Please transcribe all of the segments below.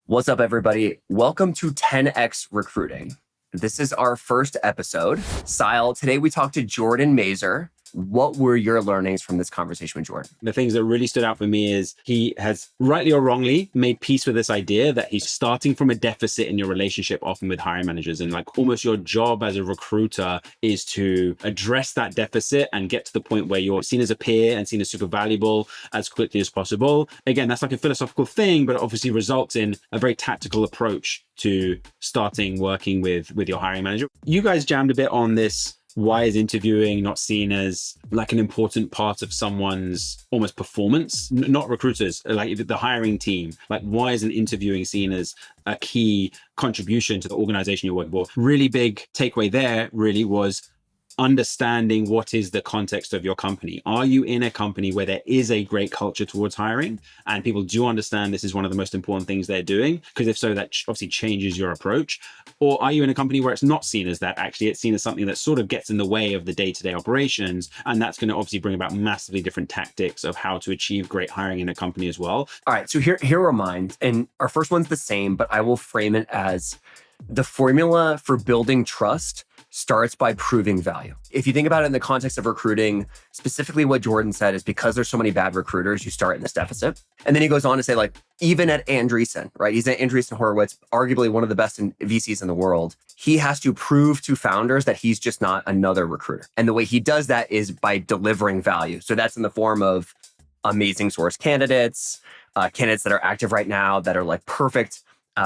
What's up, everybody? Welcome to 10x Recruiting. This is our first episode. Sile, today we talked to Jordan Mazer. What were your learnings from this conversation with Jordan? The things that really stood out for me is he has, rightly or wrongly, made peace with this idea that he's starting from a deficit in your relationship often with hiring managers. And like almost your job as a recruiter is to address that deficit and get to the point where you're seen as a peer and seen as super valuable as quickly as possible. Again, that's like a philosophical thing, but it obviously results in a very tactical approach to starting working with your hiring manager. You guys jammed a bit on this. Why is interviewing not seen as like an important part of someone's almost performance? Not recruiters, like the hiring team. Like, why isn't interviewing seen as a key contribution to the organization you're working for? Really big takeaway there really was understanding what is the context of your company. Are you in a company where there is a great culture towards hiring and people do understand this is one of the most important things they're doing? Because if so, that obviously changes your approach. Or are you in a company where it's not seen as that? Actually, it's seen as something that sort of gets in the way of the day-to-day operations. And that's going to obviously bring about massively different tactics of how to achieve great hiring in a company as well. All right, so here are mine. And our first one's the same, but I will frame it as the formula for building trust starts by proving value. If you think about it in the context of recruiting, specifically what Jordan said is because there's so many bad recruiters, you start in this deficit. And then he goes on to say, like, even at Andreessen, right? He's at Andreessen Horowitz, arguably one of the best VCs in the world. He has to prove to founders that he's just not another recruiter. And the way he does that is by delivering value. So that's in the form of amazing source candidates, candidates that are active right now that are like perfect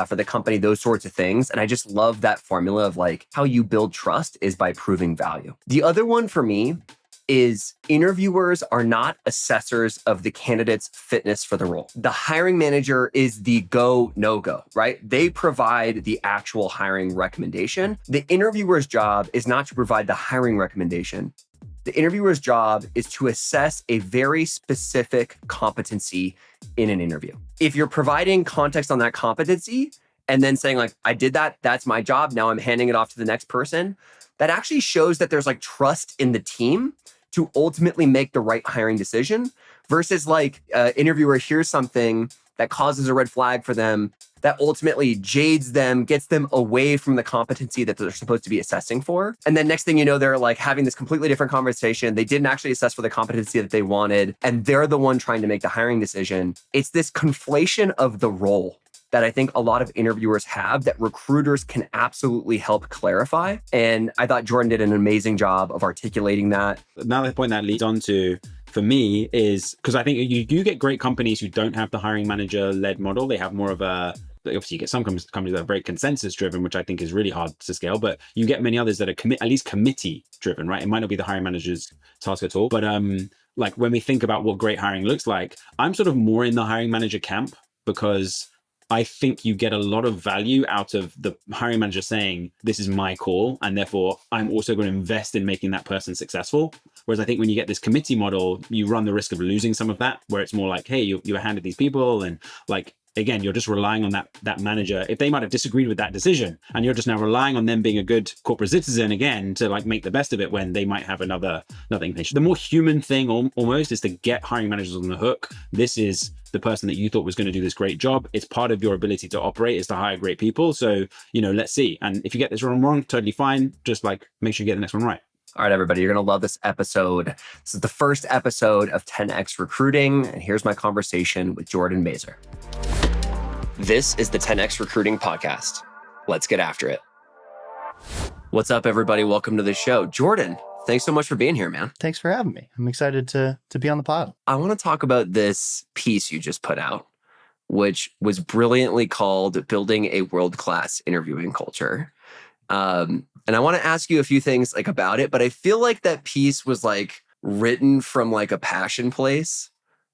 for the company, those sorts of things. And I just love that formula of like how you build trust is by proving value. The other one for me is interviewers are not assessors of the candidate's fitness for the role. The hiring manager is the go, no go, right? They provide the actual hiring recommendation. The interviewer's job is not to provide the hiring recommendation. The interviewer's job is to assess a very specific competency in an interview. If you're providing context on that competency and then saying like, I did that, that's my job, now I'm handing it off to the next person, that actually shows that there's like trust in the team to ultimately make the right hiring decision versus like interviewer hears something that causes a red flag for them that ultimately jades them, gets them away from the competency that they're supposed to be assessing for. And then next thing you know, they're like having this completely different conversation. They didn't actually assess for the competency that they wanted, and they're the one trying to make the hiring decision. It's this conflation of the role that I think a lot of interviewers have that recruiters can absolutely help clarify. And I thought Jordan did an amazing job of articulating that. Another point that leads on to, for me, is because I think you do get great companies who don't have the hiring manager-led model. They have more of a, obviously you get some companies that are very consensus driven, which I think is really hard to scale, but you get many others that are at least committee driven, right? It might not be the hiring manager's task at all, but like when we think about what great hiring looks like, I'm sort of more in the hiring manager camp because I think you get a lot of value out of the hiring manager saying, this is my call, and therefore I'm also going to invest in making that person successful. Whereas I think when you get this committee model, you run the risk of losing some of that, where it's more like, hey, you were handed these people, and like, again, you're just relying on that manager. If they might have disagreed with that decision, and you're just now relying on them being a good corporate citizen again to like make the best of it when they might have another inclination. The more human thing almost is to get hiring managers on the hook. This is the person that you thought was going to do this great job. It's part of your ability to operate is to hire great people. So, let's see. And if you get this wrong, totally fine. Just like make sure you get the next one right. All right, everybody, you're going to love this episode. This is the first episode of 10x Recruiting. And here's my conversation with Jordan Mazer. This is the 10x Recruiting Podcast. Let's get after it. What's up, everybody? Welcome to the show. Jordan, thanks so much for being here, man. Thanks for having me. I'm excited to be on the pod. I want to talk about this piece you just put out, which was brilliantly called Building a World-Class Interviewing Culture. And I want to ask you a few things like about it, but I feel like that piece was like written from like a passion place.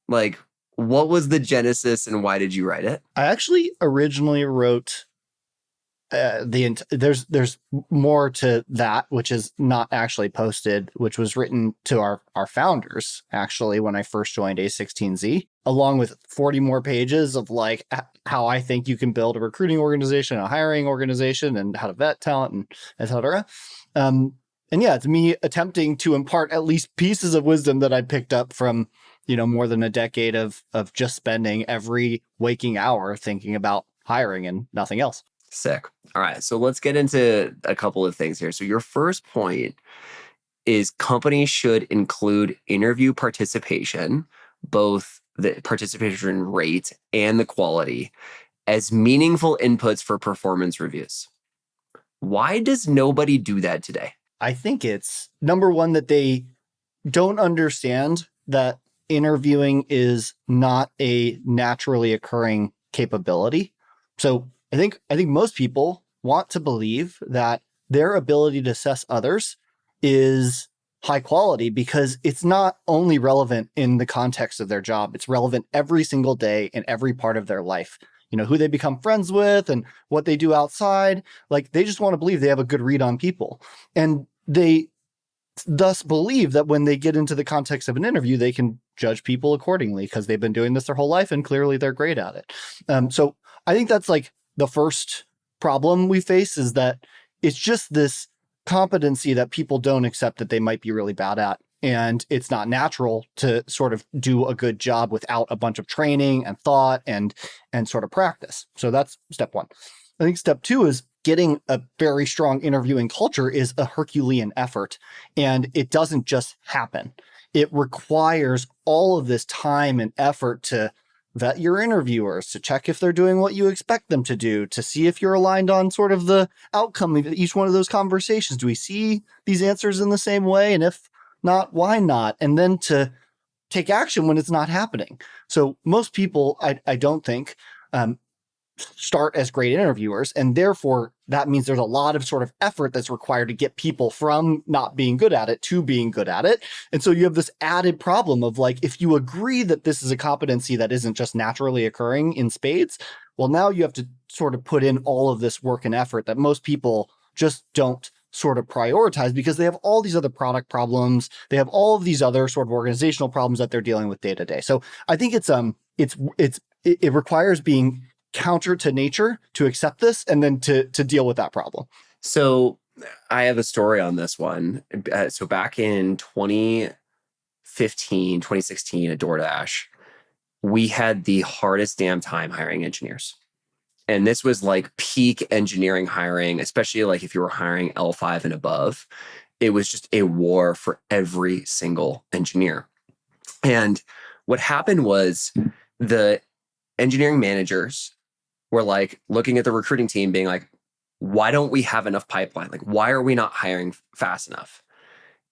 Like, what was the genesis and why did you write it? I actually originally wrote there's more to that, which is not actually posted, which was written to our founders, actually, when I first joined a16z, along with 40 more pages of like how I think you can build a recruiting organization, a hiring organization, and how to vet talent, and et cetera. And yeah, it's me attempting to impart at least pieces of wisdom that I picked up from, more than a decade of just spending every waking hour thinking about hiring and nothing else. Sick. All right. So let's get into a couple of things here. So your first point is companies should include interview participation, both the participation rate and the quality, as meaningful inputs for performance reviews. Why does nobody do that today? I think it's number one that they don't understand that interviewing is not a naturally occurring capability. So I think most people want to believe that their ability to assess others is high quality because it's not only relevant in the context of their job, it's relevant every single day in every part of their life. You know, who they become friends with and what they do outside. Like, they just want to believe they have a good read on people. And they thus believe that when they get into the context of an interview, they can judge people accordingly because they've been doing this their whole life and clearly they're great at it. So I think that's like the first problem we face, is that it's just this competency that people don't accept that they might be really bad at. And it's not natural to sort of do a good job without a bunch of training and thought and sort of practice. So that's step one. I think step two is getting a very strong interviewing culture is a Herculean effort, and it doesn't just happen. It requires all of this time and effort to vet your interviewers, to check if they're doing what you expect them to do, to see if you're aligned on sort of the outcome of each one of those conversations. Do we see these answers in the same way? And if not, why not? And then to take action when it's not happening. So most people, I don't think, start as great interviewers. And therefore, that means there's a lot of sort of effort that's required to get people from not being good at it to being good at it. And so you have this added problem of like, if you agree that this is a competency that isn't just naturally occurring in spades, well, now you have to sort of put in all of this work and effort that most people just don't sort of prioritize because they have all these other product problems. They have all of these other sort of organizational problems that they're dealing with day to day. So I think it requires being counter to nature to accept this and then to deal with that problem. So I have a story on this one. So back in 2015, 2016 at DoorDash, we had the hardest damn time hiring engineers. And this was like peak engineering hiring, especially like if you were hiring L5 and above. It was just a war for every single engineer. And what happened was the engineering managers were like looking at the recruiting team being like, why don't we have enough pipeline? Like, why are we not hiring fast enough?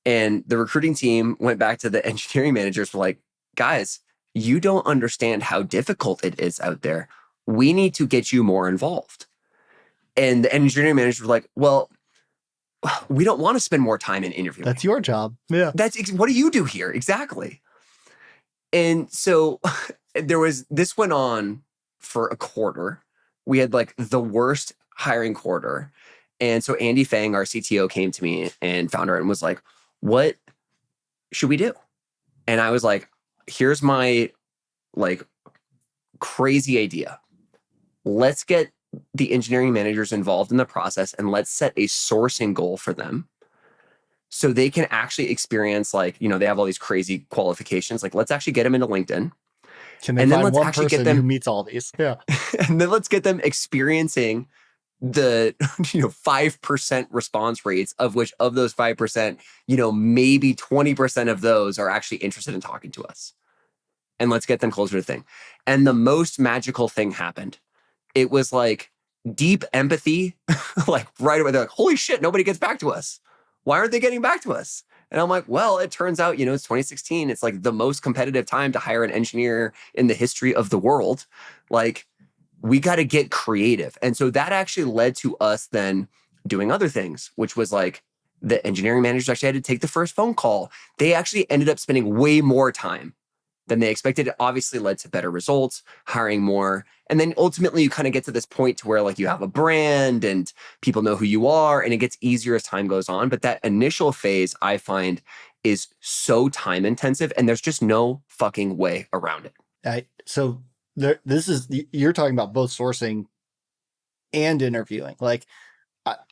And the recruiting team went back to the engineering managers, were like, guys, you don't understand how difficult it is out there. We need to get you more involved. And the engineering managers were like, well, we don't want to spend more time in interviewing. That's your job. Yeah. What do you do here? Exactly. And so this went on for a quarter. We had like the worst hiring quarter. And so Andy Fang, our CTO, came to me and founder and was like, what should we do? And I was like, here's my like crazy idea. Let's get the engineering managers involved in the process and let's set a sourcing goal for them so they can actually experience like, you know, they have all these crazy qualifications. Like, let's actually get them into LinkedIn. Can they find one person who meets all these? Yeah. And then let's get them experiencing the 5% response rates, of which of those 5%, maybe 20% of those are actually interested in talking to us. And let's get them closer to the thing. And the most magical thing happened. It was like deep empathy, like right away. They're like, holy shit, nobody gets back to us. Why aren't they getting back to us? And I'm like, well, it turns out, it's 2016. It's like the most competitive time to hire an engineer in the history of the world. Like, we got to get creative. And so that actually led to us then doing other things, which was like the engineering managers actually had to take the first phone call. They actually ended up spending way more time than they expected. It obviously led to better results, hiring more. And then ultimately you kind of get to this point to where like you have a brand and people know who you are, and it gets easier as time goes on. But that initial phase I find is so time intensive, and there's just no fucking way around it. You're talking about both sourcing and interviewing. Like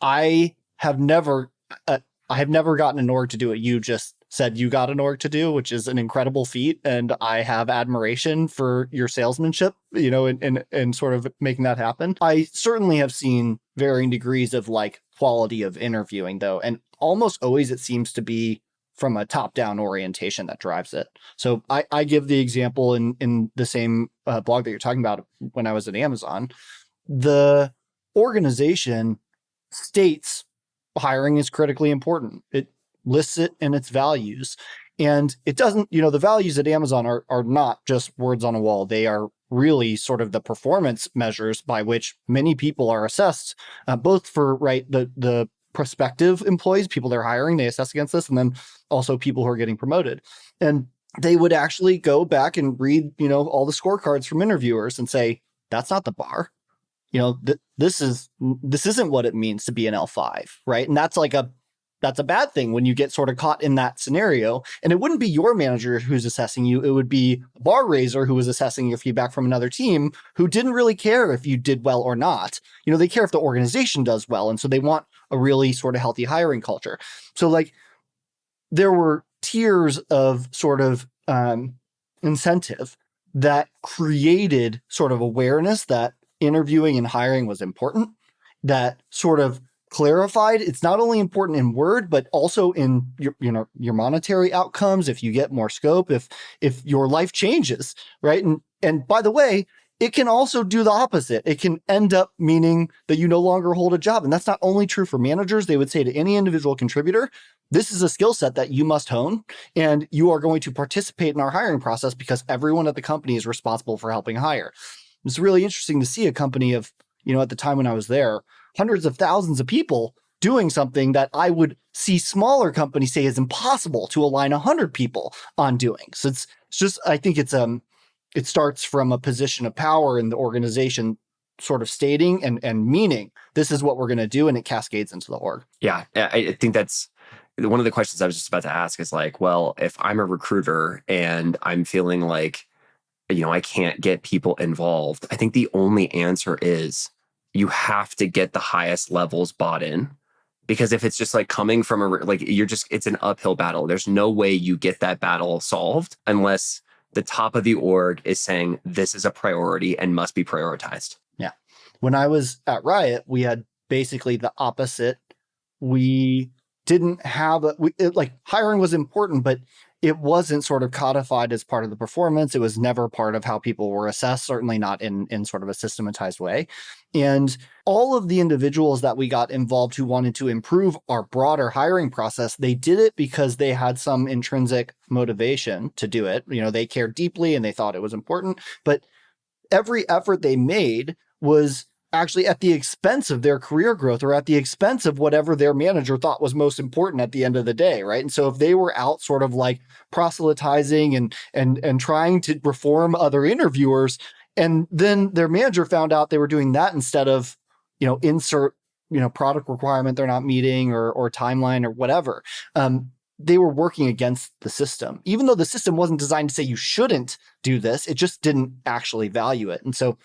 I have never gotten an org to do what you just said you got an org to do, which is an incredible feat. And I have admiration for your salesmanship, and sort of making that happen. I certainly have seen varying degrees of like quality of interviewing though. And almost always it seems to be from a top-down orientation that drives it. So I give the example in the same blog that you're talking about when I was at Amazon. The organization states hiring is critically important. It lists it in its values. And it doesn't, the values at Amazon are not just words on a wall. They are really sort of the performance measures by which many people are assessed, both for the prospective employees, people they're hiring, they assess against this, and then also people who are getting promoted. And they would actually go back and read, all the scorecards from interviewers and say, that's not the bar. This isn't what it means to be an L5, right? And that's a bad thing when you get sort of caught in that scenario. And it wouldn't be your manager who's assessing you. It would be a bar raiser who was assessing your feedback from another team who didn't really care if you did well or not. They care if the organization does well. And so they want a really sort of healthy hiring culture. So like there were tiers of sort of incentive that created sort of awareness that interviewing and hiring was important, that sort of clarified it's not only important in word, but also in your monetary outcomes. If you get more scope, if your life changes, right? And by the way, it can also do the opposite. It can end up meaning that you no longer hold a job. And that's not only true for managers. They would say to any individual contributor, this is a skill set that you must hone, and you are going to participate in our hiring process because everyone at the company is responsible for helping hire. It's really interesting to see a company of, at the time when I was there, hundreds of thousands of people doing something that I would see smaller companies say is impossible to align 100 people on doing. So it's just, I think it starts from a position of power in the organization sort of stating and meaning, this is what we're going to do, and it cascades into the org. Yeah, I think that's one of the questions I was just about to ask is like, well, if I'm a recruiter and I'm feeling like, I can't get people involved, I think the only answer is you have to get the highest levels bought in. Because if it's just like coming from it's an uphill battle. There's no way you get that battle solved unless the top of the org is saying this is a priority and must be prioritized. Yeah. When I was at Riot, we had basically the opposite. We didn't have hiring was important, but it wasn't sort of codified as part of the performance. It was never part of how people were assessed, certainly not in sort of a systematized way. And all of the individuals that we got involved who wanted to improve our broader hiring process, they did it because they had some intrinsic motivation to do it. They cared deeply and they thought it was important, but every effort they made was actually at the expense of their career growth or at the expense of whatever their manager thought was most important at the end of the day, right? And so if they were out sort of like proselytizing and trying to reform other interviewers, and then their manager found out they were doing that instead of, insert, product requirement they're not meeting or timeline or whatever, they were working against the system. Even though the system wasn't designed to say you shouldn't do this, it just didn't actually value it. And so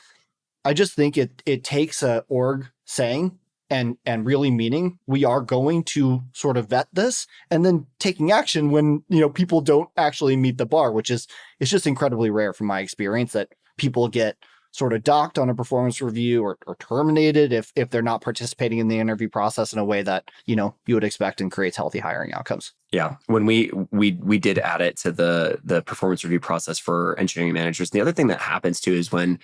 I just think it takes a org saying and really meaning we are going to sort of vet this, and then taking action when people don't actually meet the bar, it's just incredibly rare from my experience that people get sort of docked on a performance review or terminated if they're not participating in the interview process in a way that you would expect and creates healthy hiring outcomes. Yeah, when we did add it to the performance review process for engineering managers. And the other thing that happens too is when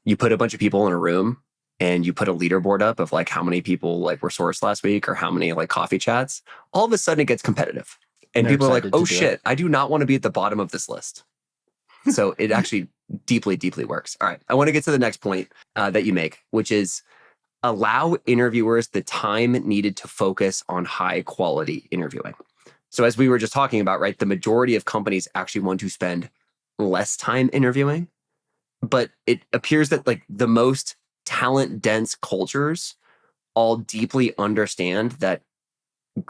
you put a bunch of people in a room and you put a leaderboard up of like how many people like were sourced last week or how many like coffee chats, all of a sudden it gets competitive. And people are like, oh shit, I do not want to be at the bottom of this list. So it actually deeply, deeply works. All right. I want to get to the next point that you make, which is allow interviewers the time needed to focus on high quality interviewing. So as we were just talking about, right, the majority of companies actually want to spend less time interviewing. But it appears that like the most talent dense cultures all deeply understand that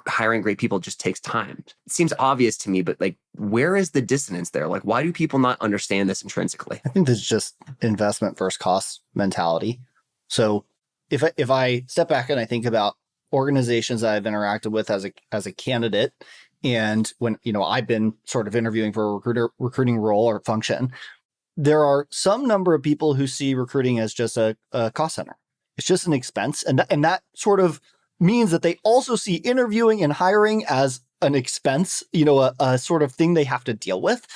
hiring great people just takes time. It seems obvious to me, but like, where is the dissonance there? Like, why do people not understand this intrinsically? I think there's just investment versus cost mentality. So if I step back and I think about organizations that I've interacted with as a candidate, And when, I've been sort of interviewing for a recruiting role or function, there are some number of people who see recruiting as just a cost center. It's just an expense. And that sort of means that they also see interviewing and hiring as an expense, a sort of thing they have to deal with.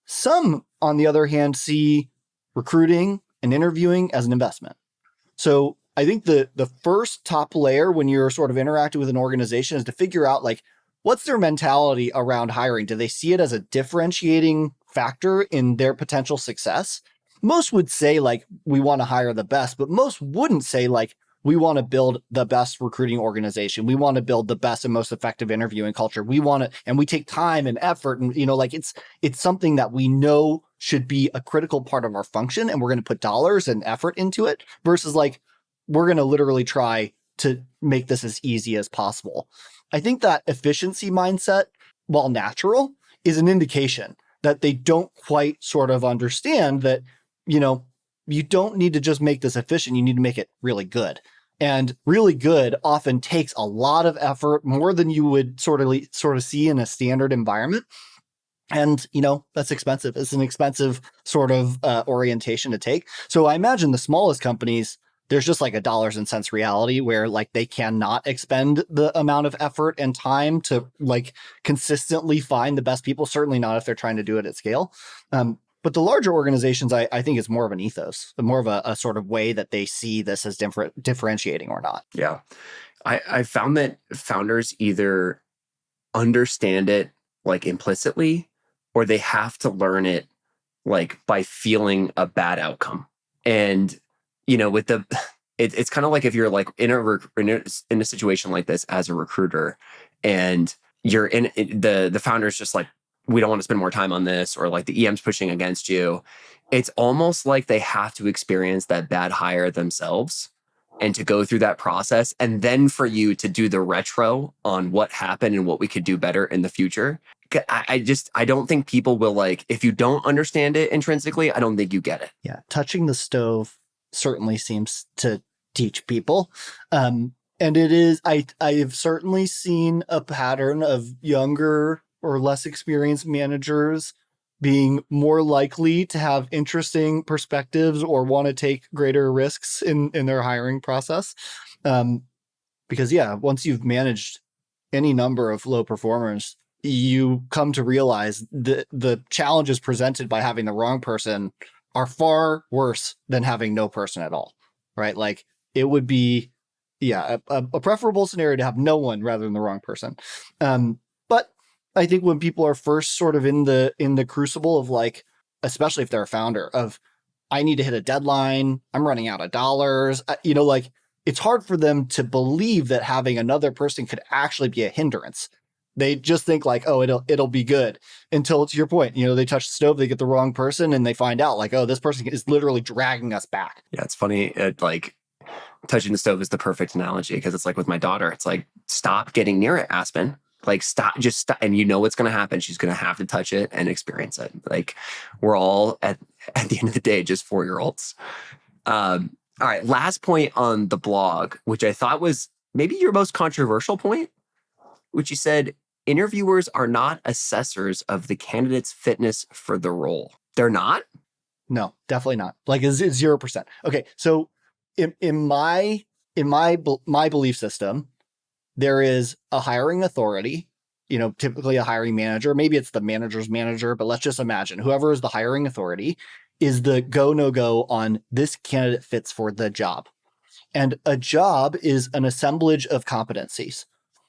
Some, on the other hand, see recruiting and interviewing as an investment. So I think the first top layer when you're sort of interacting with an organization is to figure out like, what's their mentality around hiring? Do they see it as a differentiating factor in their potential success? Most would say like, we want to hire the best, but most wouldn't say like, we want to build the best recruiting organization. We want to build the best and most effective interviewing culture. We want to, and we take time and effort and, it's something that we know should be a critical part of our function. And we're going to put dollars and effort into it versus like, we're going to literally try to make this as easy as possible. I think that efficiency mindset, while natural, is an indication that they don't quite sort of understand that, you don't need to just make this efficient. You need to make it really good. And really good often takes a lot of effort, more than you would sort of see in a standard environment. And, that's expensive. It's an expensive sort of orientation to take. So I imagine the smallest companies, there's just like a dollars and cents reality where like they cannot expend the amount of effort and time to like consistently find the best people, certainly not if they're trying to do it at scale. But the larger organizations, I think it's more of an ethos, more of a sort of way that they see this as differentiating or not. Yeah. I found that founders either understand it like implicitly, or they have to learn it like by feeling a bad outcome. And, with it's kind of like if you're like in a situation like this as a recruiter and you're in the founder's just like, we don't want to spend more time on this, or like the EM's pushing against you. It's almost like they have to experience that bad hire themselves and to go through that process. And then for you to do the retro on what happened and what we could do better in the future. I don't think people will like, if you don't understand it intrinsically, I don't think you get it. Yeah. Touching the stove certainly seems to teach people. And it is, I've certainly seen a pattern of younger or less experienced managers being more likely to have interesting perspectives or want to take greater risks in their hiring process. Because once you've managed any number of low performers, you come to realize that the challenges presented by having the wrong person are far worse than having no person at all, right? Like it would be, a preferable scenario to have no one rather than the wrong person. But I think when people are first sort of in the crucible of like, especially if they're a founder of, I need to hit a deadline, I'm running out of dollars, like it's hard for them to believe that having another person could actually be a hindrance. They just think like, oh, it'll be good until, to your point, they touch the stove, they get the wrong person and they find out like, oh, this person is literally dragging us back. Yeah, it's funny. Like touching the stove is the perfect analogy because it's like with my daughter, it's like, stop getting near it, Aspen. Like just stop. And what's going to happen. She's going to have to touch it and experience it. Like we're all at the end of the day, just 4-year-olds. All right. Last point on the blog, which I thought was maybe your most controversial point, which you said, interviewers are not assessors of the candidate's fitness for the role. They're not? No, definitely not. Like it's 0%. Okay. So in my belief system, there is a hiring authority, typically a hiring manager. Maybe it's the manager's manager, but let's just imagine whoever is the hiring authority is the go, no go on this candidate fits for the job. And a job is an assemblage of competencies.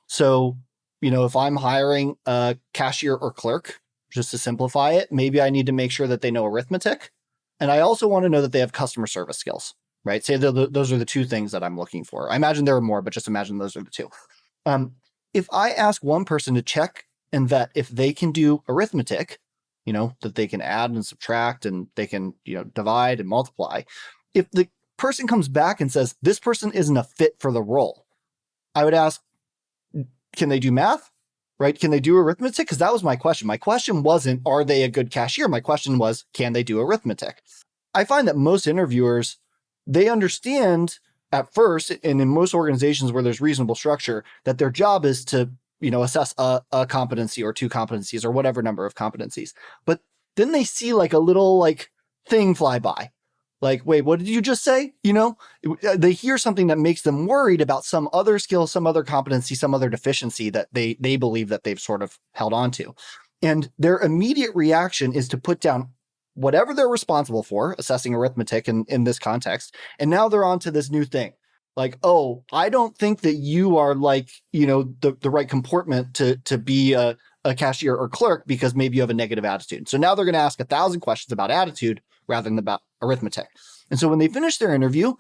So, if I'm hiring a cashier or clerk, just to simplify it, maybe I need to make sure that they know arithmetic. And I also want to know that they have customer service skills, right? Say those are the two things that I'm looking for. I imagine there are more, but just imagine those are the two. If I ask one person to check and vet if they can do arithmetic, that they can add and subtract and they can, divide and multiply. If the person comes back and says, this person isn't a fit for the role, I would ask, can they do math? Right? Can they do arithmetic? Because that was my question. My question wasn't, are they a good cashier? My question was, can they do arithmetic? I find that most interviewers, they understand at first, and in most organizations where there's reasonable structure, that their job is to assess a competency or two competencies or whatever number of competencies. But then they see like a little like thing fly by. Like, wait, what did you just say? They hear something that makes them worried about some other skill, some other competency, some other deficiency that they believe that they've sort of held on to. And their immediate reaction is to put down whatever they're responsible for, assessing arithmetic in this context. And now they're on to this new thing. Like, oh, I don't think that you are like, the right comportment to be a cashier or clerk because maybe you have a negative attitude. So now they're going to ask 1,000 questions about attitude rather than about arithmetic. And so when they finish their interview,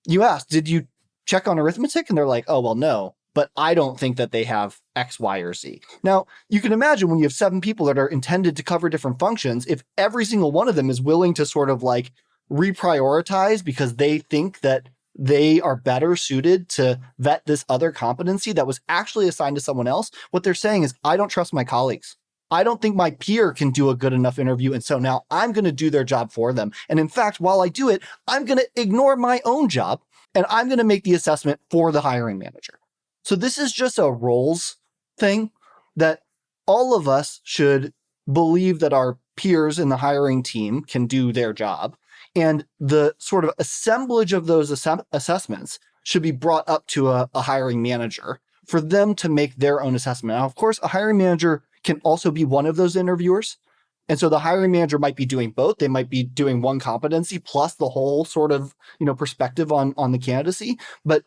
you ask, did you check on arithmetic? And they're like, oh, well, no, but I don't think that they have X, Y, or Z. Now, you can imagine when you have 7 people that are intended to cover different functions, if every single one of them is willing to sort of like reprioritize because they think that they are better suited to vet this other competency that was actually assigned to someone else, what they're saying is, I don't trust my colleagues. I don't think my peer can do a good enough interview. And so now I'm going to do their job for them. And in fact, while I do it, I'm going to ignore my own job and I'm going to make the assessment for the hiring manager. So this is just a roles thing that all of us should believe that our peers in the hiring team can do their job. And the sort of assemblage of those assessments should be brought up to a hiring manager for them to make their own assessment. Now, of course, a hiring manager can also be one of those interviewers. And so the hiring manager might be doing both. They might be doing one competency plus the whole sort of, perspective on the candidacy. But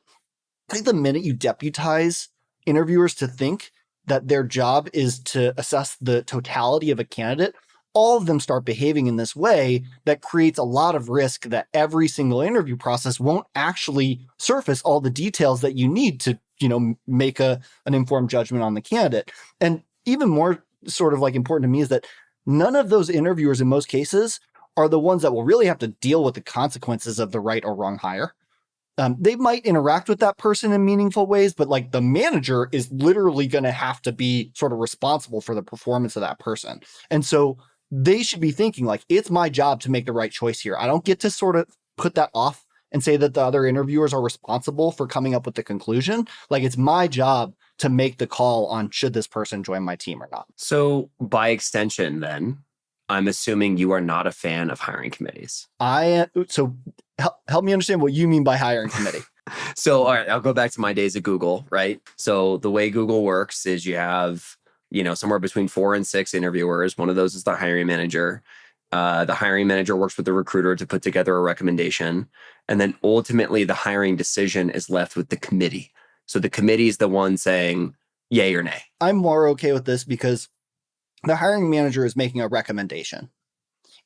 I think the minute you deputize interviewers to think that their job is to assess the totality of a candidate, all of them start behaving in this way that creates a lot of risk that every single interview process won't actually surface all the details that you need to, make an informed judgment on the candidate. And even more sort of like important to me is that none of those interviewers in most cases are the ones that will really have to deal with the consequences of the right or wrong hire. They might interact with that person in meaningful ways, but like the manager is literally going to have to be sort of responsible for the performance of that person. And so they should be thinking like, it's my job to make the right choice here. I don't get to sort of put that off and say that the other interviewers are responsible for coming up with the conclusion. Like it's my job to make the call on should this person join my team or not. So by extension, then, I'm assuming you are not a fan of hiring committees. So help me understand what you mean by hiring committee. So, all right, I'll go back to my days at Google, right? So the way Google works is you have, somewhere between 4 and 6 interviewers. One of those is the hiring manager. The hiring manager works with the recruiter to put together a recommendation. And then ultimately the hiring decision is left with the committee. So the committee is the one saying yay or nay. I'm more okay with this because the hiring manager is making a recommendation.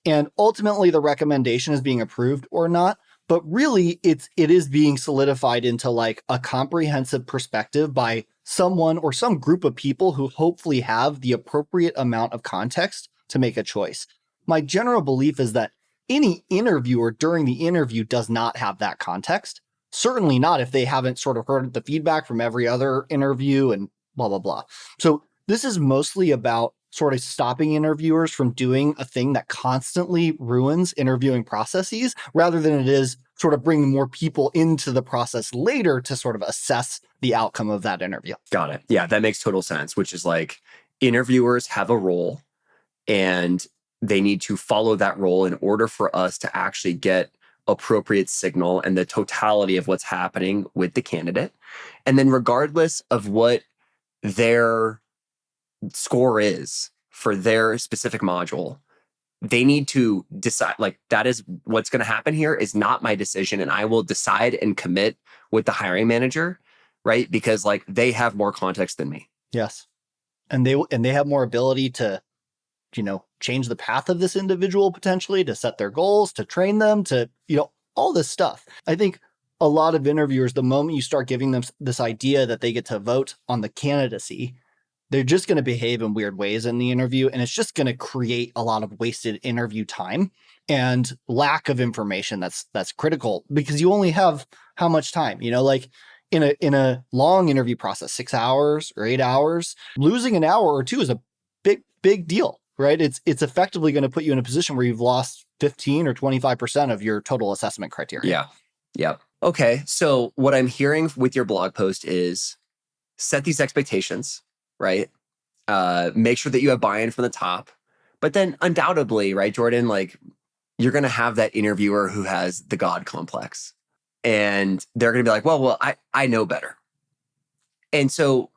And ultimately the recommendation is being approved or not. But really it is being solidified into like a comprehensive perspective by someone or some group of people who hopefully have the appropriate amount of context to make a choice. My general belief is that any interviewer during the interview does not have that context. Certainly not if they haven't sort of heard the feedback from every other interview and blah, blah, blah. So this is mostly about sort of stopping interviewers from doing a thing that constantly ruins interviewing processes rather than it is sort of bringing more people into the process later to sort of assess the outcome of that interview. Got it. Yeah, that makes total sense, which is like interviewers have a role and they need to follow that role in order for us to actually get appropriate signal and the totality of what's happening with the candidate. And then regardless of what their score is for their specific module, they need to decide, like, that is what's going to happen here is not my decision. And I will decide and commit with the hiring manager, right? Because like they have more context than me. Yes. And they have more ability to, change the path of this individual potentially, to set their goals, to train them, to, all this stuff. I think a lot of interviewers, the moment you start giving them this idea that they get to vote on the candidacy, they're just going to behave in weird ways in the interview. And it's just going to create a lot of wasted interview time and lack of information that's critical because you only have how much time, like in a long interview process, 6 hours or 8 hours, losing an hour or two is a big deal, right? It's effectively going to put you in a position where you've lost 15 or 25% of your total assessment criteria. Yeah. Yeah. Okay. So what I'm hearing with your blog post is set these expectations, right? Make sure that you have buy-in from the top. But then undoubtedly, right, Jordan, like you're going to have that interviewer who has the God complex. And they're going to be like, well, I know better. And so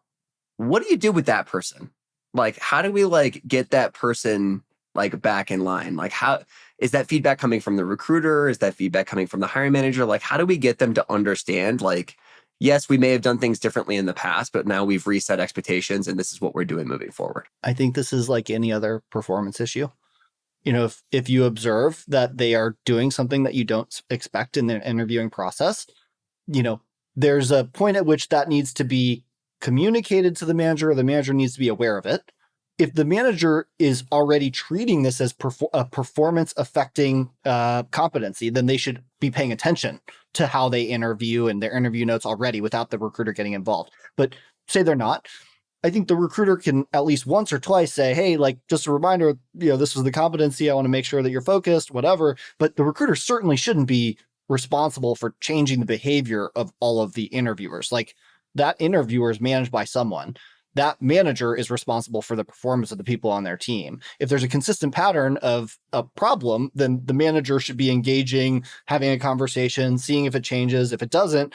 what do you do with that person? Like, how do we like get that person like back in line? Like, how is that feedback coming from the recruiter? Is that feedback coming from the hiring manager? Like, how do we get them to understand, like, yes, we may have done things differently in the past, but now we've reset expectations and this is what we're doing moving forward. I think this is like any other performance issue. You know, if you observe that they are doing something that you don't expect in their interviewing process, you know, there's a point at which that needs to be communicated to the manager, or the manager needs to be aware of it. If the manager is already treating this as a performance affecting competency, then they should be paying attention to how they interview and their interview notes already without the recruiter getting involved. But say they're not, I think the recruiter can at least once or twice say, hey, like, just a reminder, you know, this was the competency. I want to make sure that you're focused, whatever. But the recruiter certainly shouldn't be responsible for changing the behavior of all of the interviewers. Like, that interviewer is managed by someone. That manager is responsible for the performance of the people on their team. If there's a consistent pattern of a problem, then the manager should be engaging, having a conversation, seeing if it changes. If it doesn't,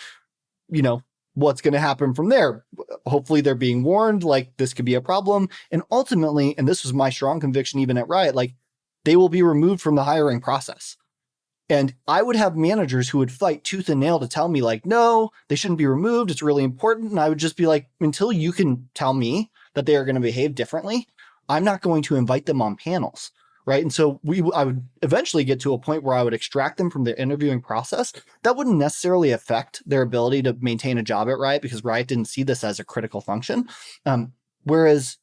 you know, what's going to happen from there? Hopefully they're being warned, like, this could be a problem. And ultimately, and this was my strong conviction even at Riot, like, they will be removed from the hiring process. And I would have managers who would fight tooth and nail to tell me, like, no, they shouldn't be removed. It's really important. And I would just be like, until you can tell me that they are going to behave differently, I'm not going to invite them on panels, right? And so I would eventually get to a point where I would extract them from the interviewing process. That wouldn't necessarily affect their ability to maintain a job at Riot, because Riot didn't see this as a critical function. Whereas,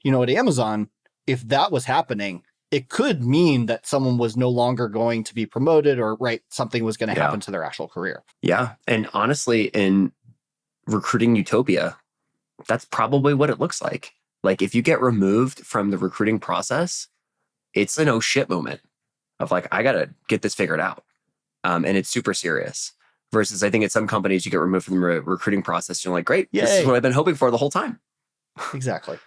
you know, at Amazon, if that was happening, it could mean that someone was no longer going to be promoted, or something was going to happen to their actual career. Yeah. And honestly, in recruiting utopia, that's probably what it looks like. Like, if you get removed from the recruiting process, it's an oh shit moment of like, I got to get this figured out. And it's super serious. Versus I think at some companies you get removed from the recruiting process. You're like, great, This is what I've been hoping for the whole time. Exactly.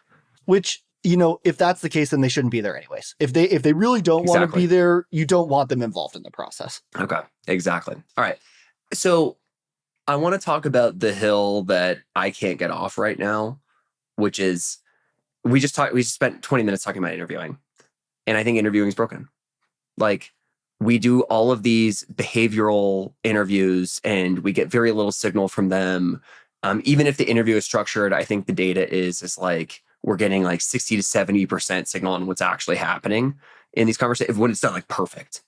Which, you know, if that's the case, then they shouldn't be there anyways. If they really don't want to be there, you don't want them involved in the process. Okay, exactly. All right. So I want to talk about the hill that I can't get off right now, which is we just spent 20 minutes talking about interviewing. And I think interviewing is broken. Like, we do all of these behavioral interviews and we get very little signal from them. Even if the interview is structured, I think the data is like, we're getting like 60 to 70% signal on what's actually happening in these conversations when it's done like perfect.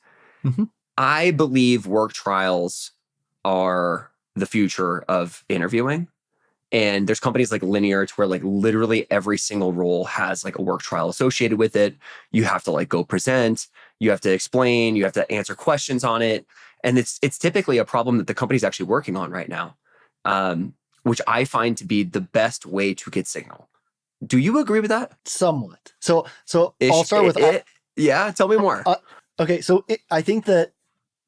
Mm-hmm. I believe work trials are the future of interviewing. And there's companies like Linear to where like literally every single role has like a work trial associated with it. You have to like go present, you have to explain, you have to answer questions on it. And it's typically a problem that the company's actually working on right now, which I find to be the best way to get signal. Do you agree with that? Somewhat. So I'll start with yeah. Tell me more. Okay, so I think that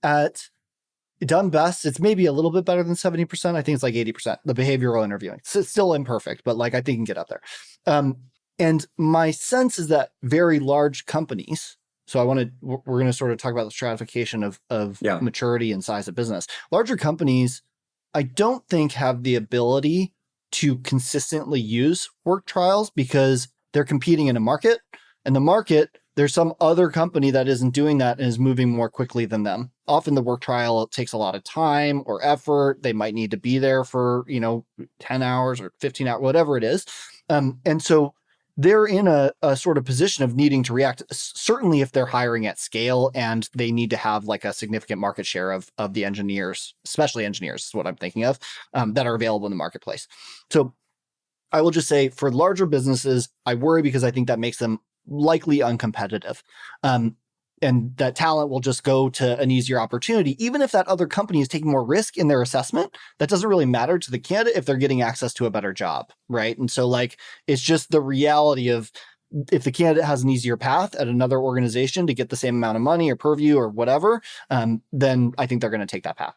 at done best, it's maybe a little bit better than 70%. I think it's like 80%. The behavioral interviewing, it's still imperfect, but like I think it can get up there. And my sense is that very large companies. So we're going to sort of talk about the stratification of maturity and size of business. Larger companies, I don't think have the ability to consistently use work trials because they're competing in a market, and the market, there's some other company that isn't doing that and is moving more quickly than them. Often the work trial takes a lot of time or effort. They might need to be there for, 10 hours or 15 hours, whatever it is. And so they're in a sort of position of needing to react, certainly if they're hiring at scale and they need to have like a significant market share of the engineers, especially engineers is what I'm thinking of, that are available in the marketplace. So I will just say for larger businesses, I worry because I think that makes them likely uncompetitive. And that talent will just go to an easier opportunity. Even if that other company is taking more risk in their assessment, that doesn't really matter to the candidate if they're getting access to a better job, right? And so like, it's just the reality of if the candidate has an easier path at another organization to get the same amount of money or purview or whatever, then I think they're going to take that path.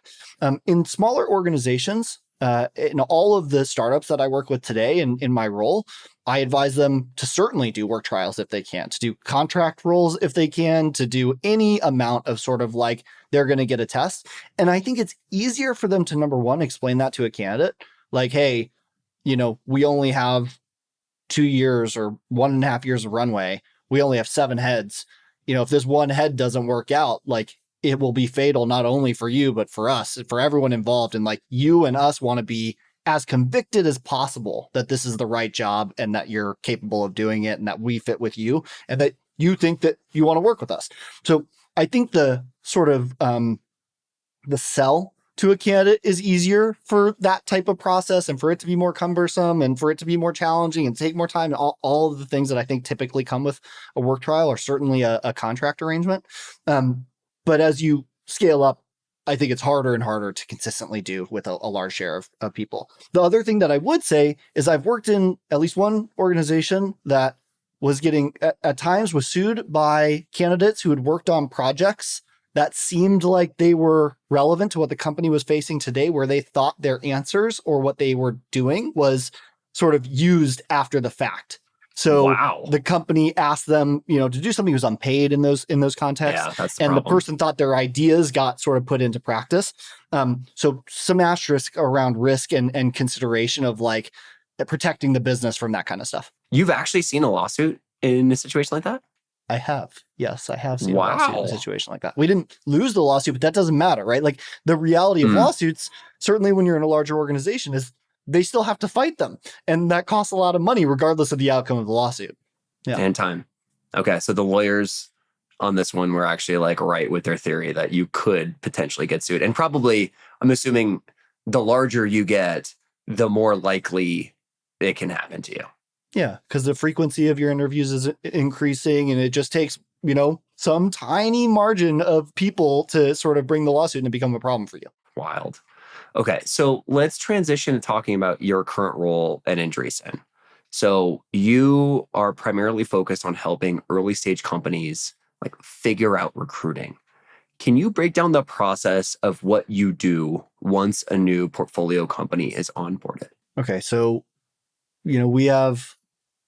In smaller organizations, in all of the startups that I work with today in my role, I advise them to certainly do work trials if they can, to do contract roles if they can, to do any amount of sort of like they're going to get a test. And I think it's easier for them to, number one, explain that to a candidate. Like, hey, we only have 2 years or 1.5 years of runway. We only have 7 heads. If this one head doesn't work out, like it will be fatal, not only for you, but for us, for everyone involved. And like you and us want to be as convicted as possible that this is the right job and that you're capable of doing it and that we fit with you and that you think that you want to work with us. So I think the sort of the sell to a candidate is easier for that type of process and for it to be more cumbersome and for it to be more challenging and take more time. And all of the things that I think typically come with a work trial or certainly a contract arrangement. But as you scale up, I think it's harder and harder to consistently do with a large share of people. The other thing that I would say is I've worked in at least one organization that was getting at times was sued by candidates who had worked on projects that seemed like they were relevant to what the company was facing today, where they thought their answers or what they were doing was sort of used after the fact. So Wow. the company asked them, to do something that was unpaid in those contexts. Yeah, that's the and problem. the person thought their ideas got sort of put into practice. So some asterisk around risk and consideration of like protecting the business from that kind of stuff. You've actually seen a lawsuit in a situation like that? I have. Yes, I have seen a Wow. lawsuit in a situation like that. We didn't lose the lawsuit, but that doesn't matter, right? Like the reality of lawsuits, certainly when you're in a larger organization, is they still have to fight them. And that costs a lot of money, regardless of the outcome of the lawsuit. Yeah. And time. Okay. So the lawyers on this one were actually like right with their theory that you could potentially get sued. And probably, I'm assuming the larger you get, the more likely it can happen to you. Yeah, because the frequency of your interviews is increasing and it just takes, some tiny margin of people to sort of bring the lawsuit and become a problem for you. Wild. Okay, so let's transition to talking about your current role at Andreessen. So you are primarily focused on helping early stage companies like figure out recruiting. Can you break down the process of what you do once a new portfolio company is onboarded? Okay, so, we have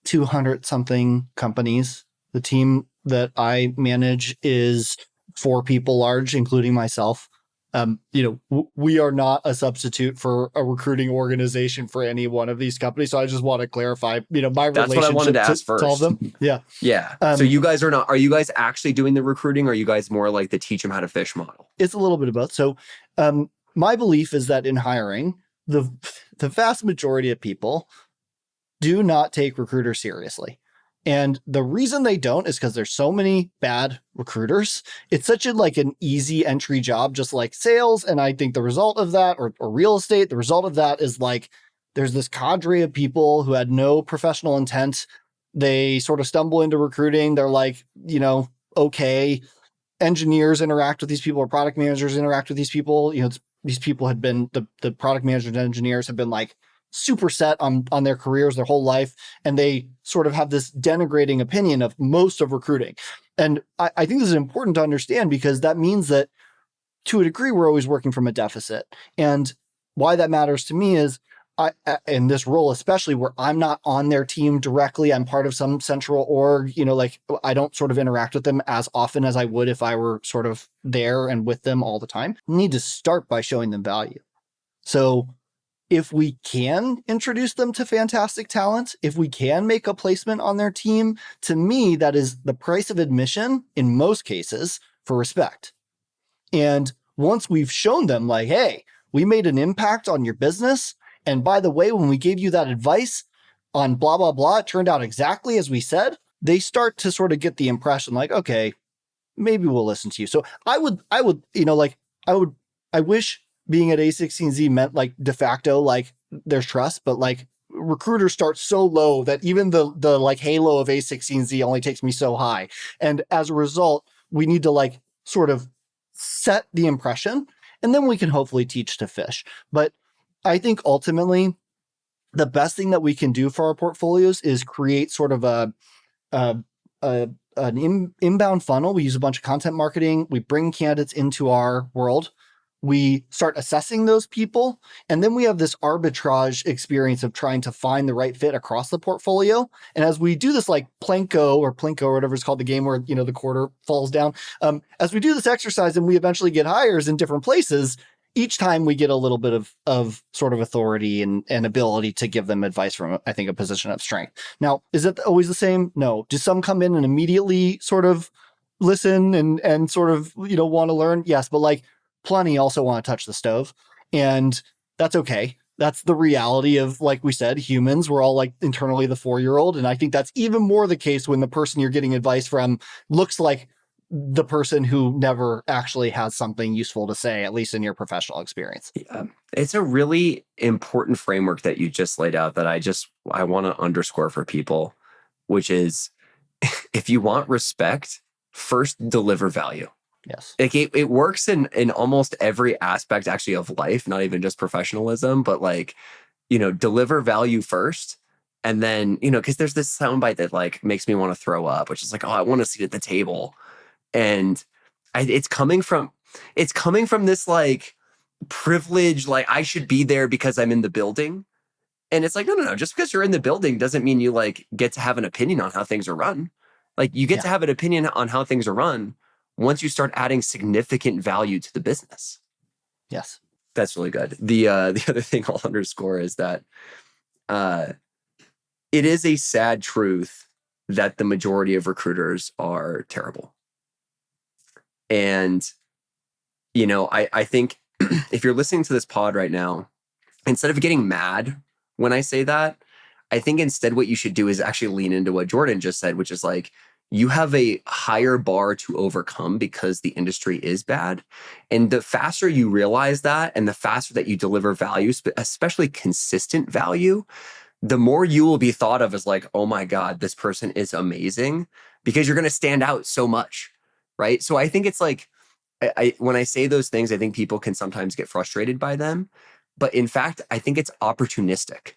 200 something companies. The team that I manage is 4 people large, including myself. We are not a substitute for a recruiting organization for any one of these companies. So I just want to clarify, my That's what I wanted to ask first. all of them. Yeah. Yeah. So you guys are you guys actually doing the recruiting? Or are you guys more like the teach them how to fish model? It's a little bit of both. So my belief is that in hiring, the vast majority of people do not take recruiters seriously. And the reason they don't is because there's so many bad recruiters. It's such an easy entry job, just like sales. And I think the result of that, or real estate, the result of that is like, there's this cadre of people who had no professional intent. They sort of stumble into recruiting. They're like, okay. Engineers interact with these people, or product managers interact with these people. These people had been, the product managers and engineers have been like, super set on their careers their whole life. And they sort of have this denigrating opinion of most of recruiting. And I think this is important to understand because that means that to a degree, we're always working from a deficit. And why that matters to me is in this role, especially where I'm not on their team directly, I'm part of some central org, I don't sort of interact with them as often as I would if I were sort of there and with them all the time. We need to start by showing them value. So if we can introduce them to fantastic talent, if we can make a placement on their team, to me, that is the price of admission in most cases for respect. And once we've shown them like, hey, we made an impact on your business. And by the way, when we gave you that advice on blah, blah, blah, it turned out exactly as we said, they start to sort of get the impression like, okay, maybe we'll listen to you. So I wish being at a16z meant like de facto, like there's trust, but like recruiters start so low that even the like halo of a16z only takes me so high. And as a result, we need to like sort of set the impression and then we can hopefully teach to fish. But I think ultimately the best thing that we can do for our portfolios is create sort of an inbound funnel. We use a bunch of content marketing. We bring candidates into our world. we start assessing those people, and then we have this arbitrage experience of trying to find the right fit across the portfolio. And as we do this, like Plinko or whatever it's called, the game where, the quarter falls down, as we do this exercise and we eventually get hires in different places, each time we get a little bit of sort of authority and ability to give them advice from, I think, a position of strength. Now, is it always the same? No. Do some come in and immediately sort of listen and sort of, want to learn? Yes, but like plenty also want to touch the stove, and that's okay. That's the reality of, like we said, humans. We're all like internally the 4-year-old. And I think that's even more the case when the person you're getting advice from looks like the person who never actually has something useful to say, at least in your professional experience. Yeah. It's a really important framework that you just laid out that I want to underscore for people, which is if you want respect, first deliver value. Yes. It works in almost every aspect actually of life, not even just professionalism, but like, deliver value first. And then, because there's this soundbite that like makes me want to throw up, which is like, oh, I want a seat at the table. And it's coming from this like privilege, like I should be there because I'm in the building. And it's like, no. Just because you're in the building doesn't mean you like get to have an opinion on how things are run. Like you get to have an opinion on how things are run once you start adding significant value to the business. Yes. That's really good. The other thing I'll underscore is that it is a sad truth that the majority of recruiters are terrible. And, I think if you're listening to this pod right now, instead of getting mad when I say that, I think instead what you should do is actually lean into what Jordan just said, which is like, you have a higher bar to overcome because the industry is bad. And the faster you realize that, and the faster that you deliver value, especially consistent value, the more you will be thought of as like, oh my God, this person is amazing, because you're going to stand out so much. Right. So I think it's like, when I say those things, I think people can sometimes get frustrated by them. But in fact, I think it's opportunistic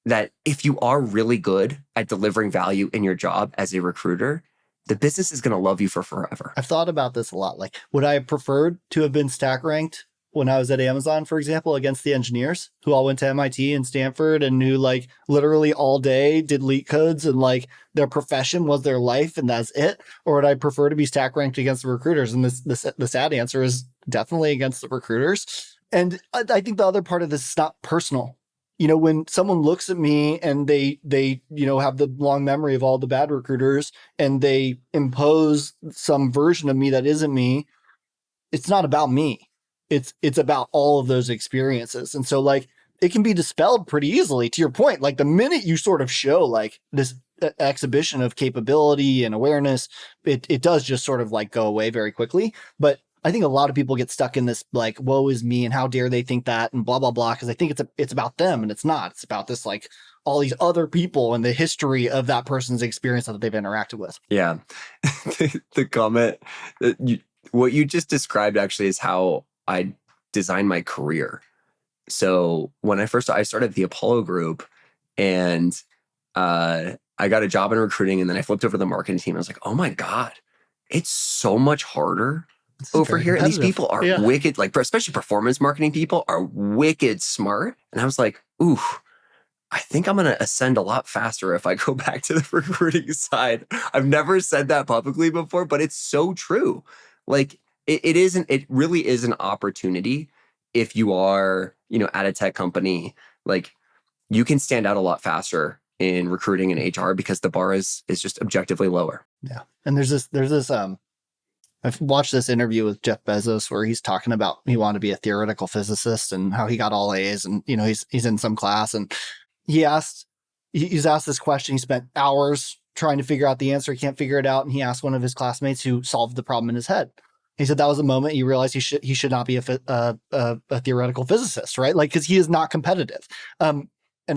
that if you are really good at delivering value in your job as a recruiter, the business is going to love you for forever. I've thought about this a lot. Like, would I have preferred to have been stack ranked when I was at Amazon, for example, against the engineers who all went to MIT and Stanford and who like literally all day did leak codes and like their profession was their life and that's it? Or would I prefer to be stack ranked against the recruiters? And the sad answer is definitely against the recruiters. And I think the other part of this is not personal. When someone looks at me and they have the long memory of all the bad recruiters and they impose some version of me that isn't me, it's not about me. It's about all of those experiences. And so like it can be dispelled pretty easily, to your point. Like the minute you sort of show like this exhibition of capability and awareness, it does just sort of like go away very quickly. But I think a lot of people get stuck in this like, woe is me and how dare they think that and blah, blah, blah. Cause I think it's about them, and it's not. It's about this like all these other people and the history of that person's experience that they've interacted with. Yeah. The comment what you just described actually is how I designed my career. So when I started the Apollo Group, and I got a job in recruiting, and then I flipped over to the marketing team. I was like, oh my God, it's so much harder over here. And these people are wicked, like especially performance marketing people are wicked smart. And I was like, ooh, I think I'm going to ascend a lot faster if I go back to the recruiting side. I've never said that publicly before, but it's so true. Like it really is an opportunity if you are, at a tech company. Like you can stand out a lot faster in recruiting and HR because the bar is just objectively lower. Yeah. And there's this I've watched this interview with Jeff Bezos where he's talking about he wanted to be a theoretical physicist and how he got all A's, and he's in some class, and he's asked this question. He spent hours trying to figure out the answer. He can't figure it out. And he asked one of his classmates who solved the problem in his head. He said that was the moment he realized he should not be a theoretical physicist, right? Like, because he is not competitive. And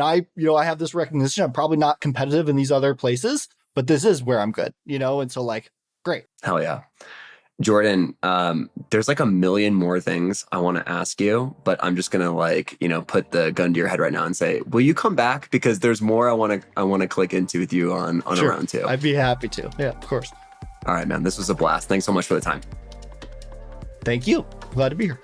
I have this recognition. I'm probably not competitive in these other places, but this is where I'm good, and so like, great. Hell yeah. Jordan, there's like a million more things I want to ask you, but I'm just going to put the gun to your head right now and say, will you come back? Because there's more I want to click into with you on Sure. a round two. I'd be happy to. Yeah, of course. All right, man. This was a blast. Thanks so much for the time. Thank you. Glad to be here.